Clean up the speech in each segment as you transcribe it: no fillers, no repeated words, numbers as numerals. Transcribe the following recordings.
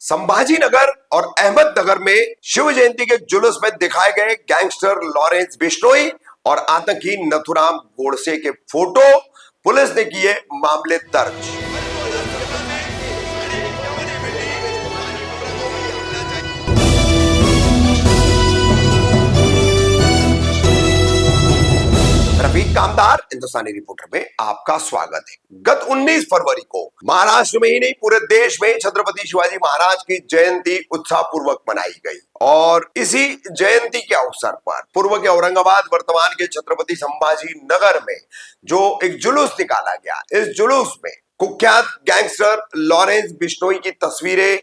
संभाजी नगर और अहमदनगर में शिव जयंती के जुलूस में दिखाए गए गैंगस्टर लॉरेंस बिश्नोई और आतंकी नथुराम गोडसे के फोटो, पुलिस ने किए मामले दर्ज। रफीक कामदार हिंदुस्तानी रिपोर्टर में आपका स्वागत है। गत 19 फरवरी को महाराष्ट्र में ही नहीं पूरे देश में छत्रपति शिवाजी महाराज की जयंती उत्साहपूर्वक मनाई गई और इसी जयंती के अवसर पर पूर्व के औरंगाबाद, वर्तमान के छत्रपति संभाजी नगर में जो एक जुलूस निकाला गया, इस जुलूस में कुख्यात गैंगस्टर लॉरेंस बिश्नोई की तस्वीरें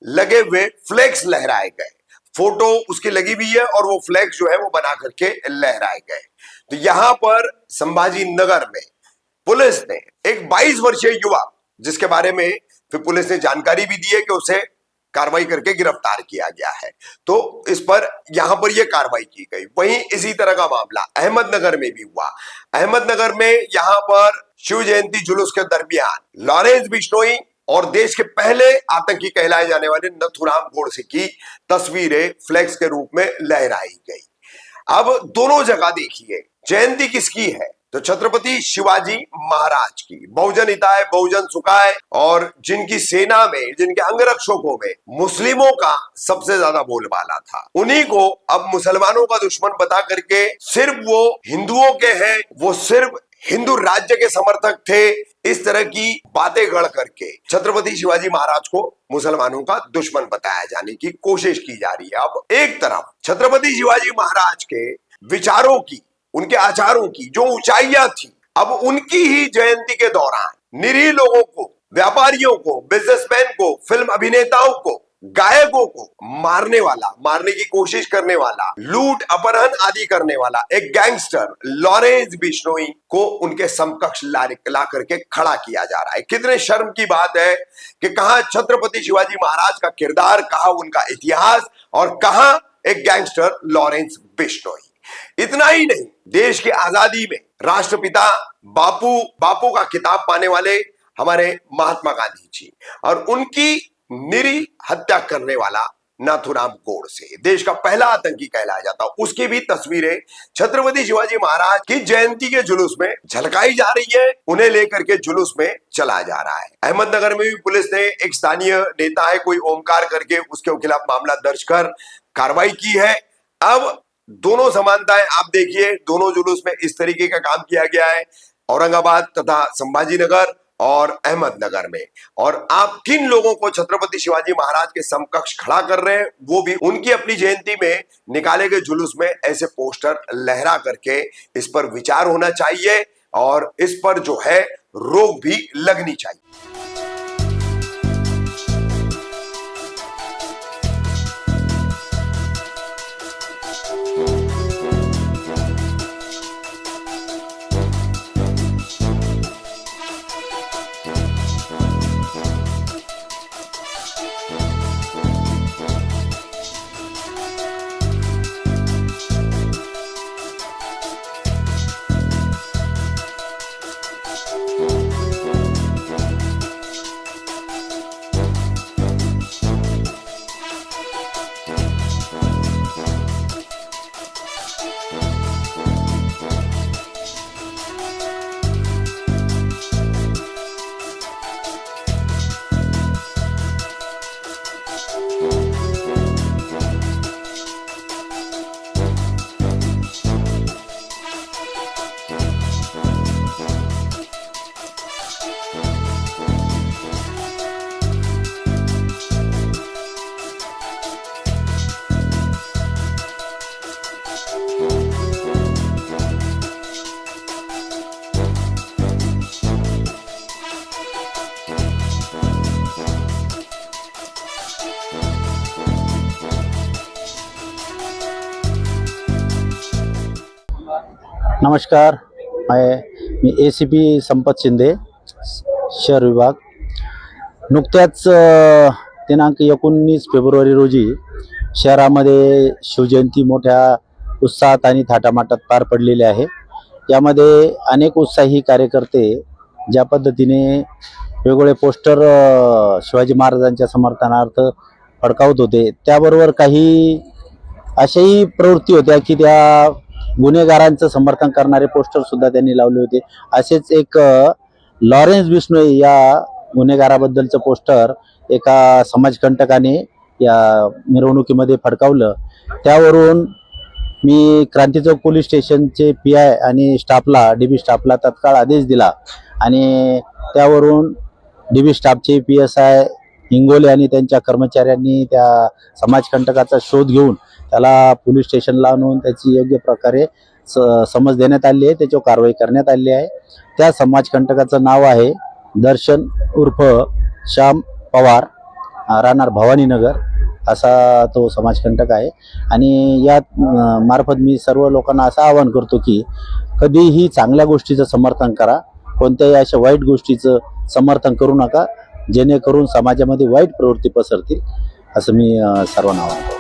लगे हुए फ्लैग्स लहराए गए, फोटो उसकी लगी हुई है और वो फ्लैग्स जो है वो बना करके लहराए गए। तो यहां पर संभाजी नगर में पुलिस ने एक 22 वर्षीय युवक, जिसके बारे में फिर पुलिस ने जानकारी भी दी है कि उसे कार्रवाई करके गिरफ्तार किया गया है, तो इस पर यहां पर यह कार्रवाई की गई। वहीं इसी तरह का मामला अहमदनगर में भी हुआ। अहमदनगर में यहां पर शिव जयंती जुलूस के दरमियान लॉरेंस बिश्नोई और देश के पहले आतंकी कहलाए जाने वाले नथुराम गोडसे की तस्वीरें फ्लैग्स के रूप में लहराई गई। अब दोनों जगह देखिए, जयंती किसकी है? तो छत्रपति शिवाजी महाराज की। बहुजन हिताय बहुजन सुखाय, और जिनकी सेना में, जिनके अंगरक्षकों में मुस्लिमों का सबसे ज्यादा बोलबाला था, उन्हीं को अब मुसलमानों का दुश्मन बता करके सिर्फ वो हिंदुओं के हैं, वो सिर्फ हिंदू राज्य के समर्थक थे, इस तरह की बातें गढ़ करके छत्रपति शिवाजी महाराज को मुसलमानों का दुश्मन बताया जाने की कोशिश की जा रही है। अब एक तरफ छत्रपति शिवाजी महाराज के विचारों की, उनके आचारों की जो ऊंचाइयां थी, अब उनकी ही जयंती के दौरान निरीह लोगों को, व्यापारियों को, बिजनेसमैन को, फिल्म अभिनेताओं को, गायकों को मारने वाला, मारने की कोशिश करने वाला, लूट अपहरण आदि करने वाला एक गैंगस्टर लॉरेंस बिश्नोई को उनके समकक्ष ला करके खड़ा किया जा रहा है। कितने शर्म की बात है कि कहां छत्रपति शिवाजी महाराज का किरदार, कहां उनका इतिहास और कहां एक गैंगस्टर लॉरेंस बिश्नोई। इतना ही नहीं, देश की आजादी में राष्ट्रपिता बापू का खिताब पाने वाले हमारे महात्मा गांधी जी और उनकी निरी हत्या करने वाला नाथुराम गोडसे, देश का पहला आतंकी कहलाया जाता, उसकी भी तस्वीरें छत्रपति शिवाजी महाराज की जयंती के जुलूस में झलकाई जा रही है, उन्हें लेकर के जुलूस में चला जा रहा है। अहमदनगर में भी पुलिस ने एक स्थानीय नेता है कोई ओमकार करके, उसके खिलाफ मामला दर्ज कर कार्रवाई की है। अब दोनों समानताएं आप देखिए, दोनों जुलूस में इस तरीके का काम किया गया है, औरंगाबाद तथा संभाजी नगर और अहमदनगर में। और आप किन लोगों को छत्रपति शिवाजी महाराज के समकक्ष खड़ा कर रहे हैं, वो भी उनकी अपनी जयंती में निकाले गए जुलूस में ऐसे पोस्टर लहरा करके इस पर विचार होना चाहिए और इस पर जो है रोक भी लगनी चाहिए। नमस्कार, मी ACP संपत शिंदे, शहर विभाग। नुकत्याच दिनांक 19 फेब्रुवारी रोजी शहरामध्ये शिवजयंती मोठ्या उत्साहात आणि थाटामाटात पार पडलेली आहे। यामध्ये अनेक उत्साही कार्यकर्ते ज्या पद्धतीने वेगवेगळे पोस्टर शिवाजी महाराजांच्या समर्थनार्थ फडकावत होते. त्याबरोबर काही अशाही प्रवृत्ती होत्या की त्या गुन्हेगारांचं समर्थन करणारे पोस्टर सुद्धा त्यांनी लावले होते. असेच एक लॉरेन्स बिश्नोई या गुन्हेगाराबद्दलचं पोस्टर एका समाजकंटकाने या मिरवणुकीमध्ये फडकावलं. त्यावरून मी क्रांती चौक पोलीस स्टेशनचे PI आणि स्टाफला DB स्टाफला तत्काळ आदेश दिला आणि त्यावरून DB स्टाफचे PSI हिंगोले आणि त्यांच्या कर्मचाऱ्यांनी त्या समाजकंटकाचा शोध घेऊन त्याला पोलीस स्टेशनला आणून त्याची योग्य प्रकारे समज देण्यात आली आहे, त्याच्यावर कारवाई करण्यात आली आहे. त्या समाजकंटकाचं नाव आहे दर्शन उर्फ श्याम पवार, राहणार भवानीनगर असा तो समाजकंटक आहे. आणि या मार्फत मी सर्व लोकांना असं आवाहन करतो की कधीही चांगल्या गोष्टीचं समर्थन करा, कोणत्याही अशा वाईट गोष्टीचं समर्थन करू नका जेणेकरून समाजामध्ये वाईट प्रवृत्ती पसरतील, असं मी सर्वांना आवाहन करतो.